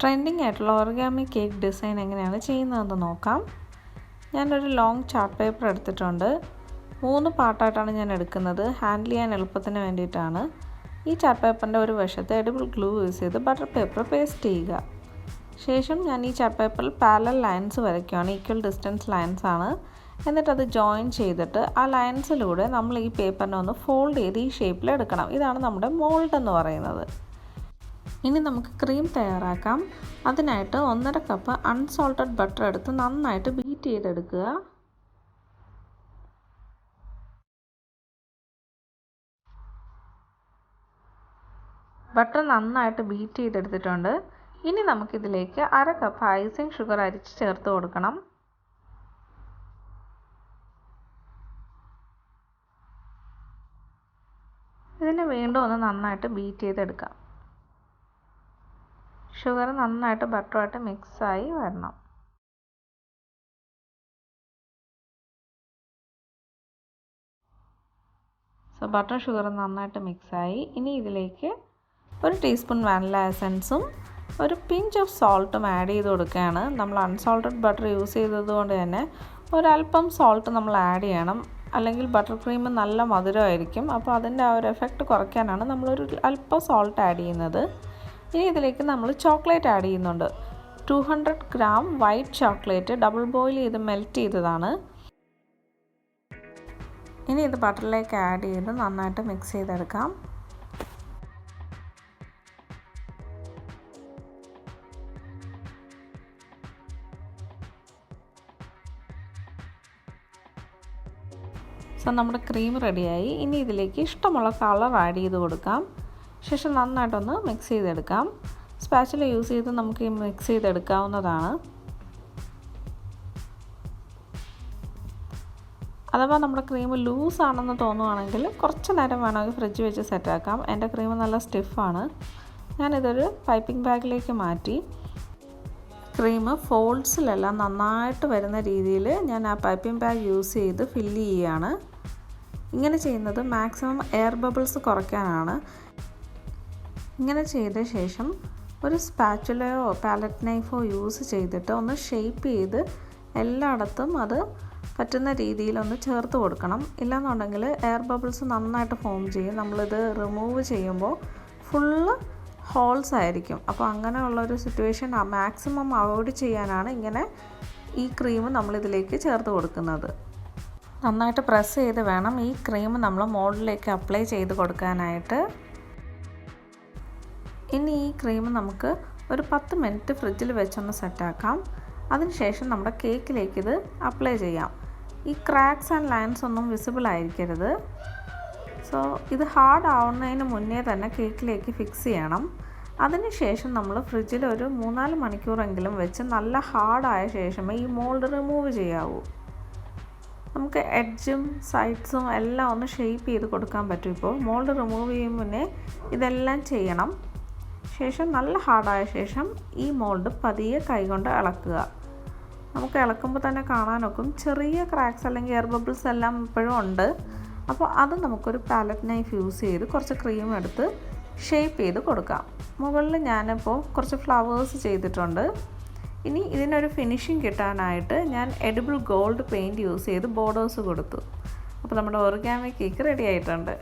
Trending ആയിട്ടുള്ള origami cake design എങ്ങനെയാണ് ചെയ്യുന്നതെന്ന് നോക്കാം. ഞാനൊരു ലോങ് ചാർട്ട് പേപ്പർ എടുത്തിട്ടുണ്ട്. 3 പാർട്ടായിട്ടാണ് ഞാൻ എടുക്കുന്നത്. ഹാൻഡിൽ ചെയ്യാൻ എളുപ്പത്തിന് വേണ്ടിയിട്ടാണ്. ഈ ചാർട്ട് പേപ്പറിൻ്റെ ഒരു വശത്ത് എഡിബിൾ ഗ്ലൂ യൂസ് ചെയ്ത് ബട്ടർ പേപ്പർ പേസ്റ്റ് ചെയ്യുക. ശേഷം ഞാൻ ഈ ചാർട്ട് പേപ്പറിൽ പാരലൽ ലൈൻസ് വരയ്ക്കുകയാണ്. ഈക്വൽ ഡിസ്റ്റൻസ് ലൈൻസ് ആണ്. എന്നിട്ടത് ജോയിൻ ചെയ്തിട്ട് ആ ലൈൻസിലൂടെ നമ്മൾ ഈ പേപ്പറിനെ ഒന്ന് ഫോൾഡ് ചെയ്ത് ഈ ഷേപ്പിൽ എടുക്കണം. ഇതാണ് നമ്മുടെ മോൾഡ് എന്ന് പറയുന്നത്. ഇനി നമുക്ക് ക്രീം തയ്യാറാക്കാം. അതിനായിട്ട് 1.5 കപ്പ് അൺസോൾട്ടഡ് ബട്ടർ എടുത്ത് നന്നായിട്ട് ബീറ്റ് ചെയ്തെടുക്കുക. ബട്ടർ നന്നായിട്ട് ബീറ്റ് ചെയ്തെടുത്തിട്ടുണ്ട്. ഇനി നമുക്കിതിലേക്ക് 1/2 കപ്പ് ഐസിങ് ഷുഗർ അരിച്ച് ചേർത്ത് കൊടുക്കണം. ഇതിനെ വീണ്ടും ഒന്ന് നന്നായിട്ട് ബീറ്റ് ചെയ്തെടുക്കാം. ഷുഗർ നന്നായിട്ട് ബട്ടറുമായിട്ട് മിക്സായി വരണം. ബട്ടർ ഷുഗർ നന്നായിട്ട് മിക്സായി. ഇനി ഇതിലേക്ക് 1 ടീസ്പൂൺ വാനില എസൻസും ഒരു പിഞ്ച് ഓഫ് സോൾട്ടും ആഡ് ചെയ്ത് കൊടുക്കുകയാണ്. നമ്മൾ അൺസോൾട്ടഡ് ബട്ടർ യൂസ് ചെയ്തതുകൊണ്ട് തന്നെ ഒരല്പം സോൾട്ട് നമ്മൾ ആഡ് ചെയ്യണം. അല്ലെങ്കിൽ ബട്ടർ ക്രീം നല്ല മധുരമായിരിക്കും. അപ്പോൾ അതിൻ്റെ ആ ഒരു എഫക്റ്റ് കുറയ്ക്കാനാണ് നമ്മളൊരു അല്പം സോൾട്ട് ആഡ് ചെയ്യുന്നത്. ഇനി ഇതിലേക്ക് നമ്മൾ ചോക്ലേറ്റ് ആഡ് ചെയ്യുന്നുണ്ട്. 200 gram white chocolate double boil ചെയ്ത് മെൽറ്റ് ചെയ്തതാണ്. ഇനി ഇത് ബട്ടറിലേക്ക് ആഡ് ചെയ്ത് നന്നായിട്ട് മിക്സ് ചെയ്തെടുക്കാം. നമ്മുടെ ക്രീം റെഡിയായി. ഇനി ഇതിലേക്ക് ഇഷ്ടമുള്ള കളർ ആഡ് ചെയ്ത് കൊടുക്കാം. ശേഷം നന്നായിട്ടൊന്ന് മിക്സ് ചെയ്തെടുക്കാം. സ്പാച്ചുല യൂസ് ചെയ്ത് നമുക്ക് മിക്സ് ചെയ്തെടുക്കാവുന്നതാണ്. അഥവാ നമ്മുടെ ക്രീം ലൂസ് ആണെന്ന് തോന്നുവാണെങ്കിൽ കുറച്ച് നേരം വേണമെങ്കിൽ ഫ്രിഡ്ജ് വെച്ച് സെറ്റാക്കാം. എൻ്റെ ക്രീം നല്ല സ്റ്റിഫാണ്. ഞാനിതൊരു പൈപ്പിംഗ് ബാഗിലേക്ക് മാറ്റി ക്രീം ഫോൾഡ്സിലെല്ലാം നന്നായിട്ട് വരുന്ന രീതിയിൽ ഞാൻ ആ പൈപ്പിംഗ് ബാഗ് യൂസ് ചെയ്ത് ഫില്ല് ചെയ്യുകയാണ്. ഇങ്ങനെ ചെയ്യുന്നത് മാക്സിമം എയർ ബബിൾസ് കുറയ്ക്കാനാണ്. ഇങ്ങനെ ചെയ്ത ശേഷം ഒരു സ്പാച്ചുലയോ പാലറ്റ് നൈഫോ യൂസ് ചെയ്തിട്ട് ഒന്ന് ഷേപ്പ് ചെയ്ത് എല്ലായിടത്തും അത് പറ്റുന്ന രീതിയിലൊന്ന് ചേർത്ത് കൊടുക്കണം. ഇല്ലാന്നുണ്ടെങ്കിൽ എയർ ബബിൾസ് നന്നായിട്ട് ഫോം ചെയ്യും. നമ്മളിത് റിമൂവ് ചെയ്യുമ്പോൾ ഫുള്ള് ഹോൾസ് ആയിരിക്കും. അപ്പോൾ അങ്ങനെയുള്ളൊരു സിറ്റുവേഷൻ മാക്സിമം അവോയ്ഡ് ചെയ്യാനാണ് ഇങ്ങനെ ഈ ക്രീം നമ്മളിതിലേക്ക് ചേർത്ത് കൊടുക്കുന്നത്. നന്നായിട്ട് പ്രസ് ചെയ്ത് വേണം ഈ ക്രീം നമ്മൾ മോൾഡിലേക്ക് അപ്ലൈ ചെയ്ത് കൊടുക്കാനായിട്ട്. ഇനി ഈ ക്രീം നമുക്ക് ഒരു 10 മിനിറ്റ് ഫ്രിഡ്ജിൽ വെച്ചൊന്ന് സെറ്റാക്കാം. അതിനുശേഷം നമ്മുടെ കേക്കിലേക്ക് ഇത് അപ്ലൈ ചെയ്യാം. ഈ ക്രാക്സ് ആൻഡ് ലൈൻസ് ഒന്നും വിസിബിൾ ആയിരിക്കരുത്. ഇത് ഹാർഡ് ആവുന്നതിന് മുന്നേ തന്നെ കേക്കിലേക്ക് ഫിക്സ് ചെയ്യണം. അതിനുശേഷം നമ്മൾ ഫ്രിഡ്ജിൽ ഒരു 3-4 മണിക്കൂറെങ്കിലും വെച്ച് നല്ല ഹാർഡായ ശേഷമേ ഈ മോൾഡ് റിമൂവ് ചെയ്യാവൂ. നമുക്ക് എഡ്ജും സൈഡ്സും എല്ലാം ഒന്ന് ഷേപ്പ് ചെയ്ത് കൊടുക്കാൻ പറ്റും. ഇപ്പോൾ മോൾഡ് റിമൂവ് ചെയ്യും മുന്നേ ഇതെല്ലാം ചെയ്യണം. ശേഷം നല്ല ഹാർഡായ ശേഷം ഈ മോൾഡ് പതിയെ കൈകൊണ്ട് ഇളക്കുക. നമുക്ക് ഇളക്കുമ്പോൾ തന്നെ കാണാനൊക്കും ചെറിയ ക്രാക്സ് അല്ലെങ്കിൽ എയർ ബബിൾസ് എല്ലാം ഇപ്പോഴും ഉണ്ട്. അപ്പോൾ അത് നമുക്കൊരു പാലറ്റ് നൈഫ് യൂസ് ചെയ്ത് കുറച്ച് ക്രീം എടുത്ത് ഷേപ്പ് ചെയ്ത് കൊടുക്കാം. മുകളിൽ ഞാനിപ്പോൾ കുറച്ച് ഫ്ലവേഴ്സ് ചെയ്തിട്ടുണ്ട്. ഇനി ഇതിനൊരു ഫിനിഷിങ് കിട്ടാനായിട്ട് ഞാൻ എഡിബിൾ ഗോൾഡ് പെയിൻറ്റ് യൂസ് ചെയ്ത് ബോർഡേഴ്സ് കൊടുത്തു. അപ്പോൾ നമ്മുടെ ഒറിഗാമി കേക്ക് റെഡി ആയിട്ടുണ്ട്.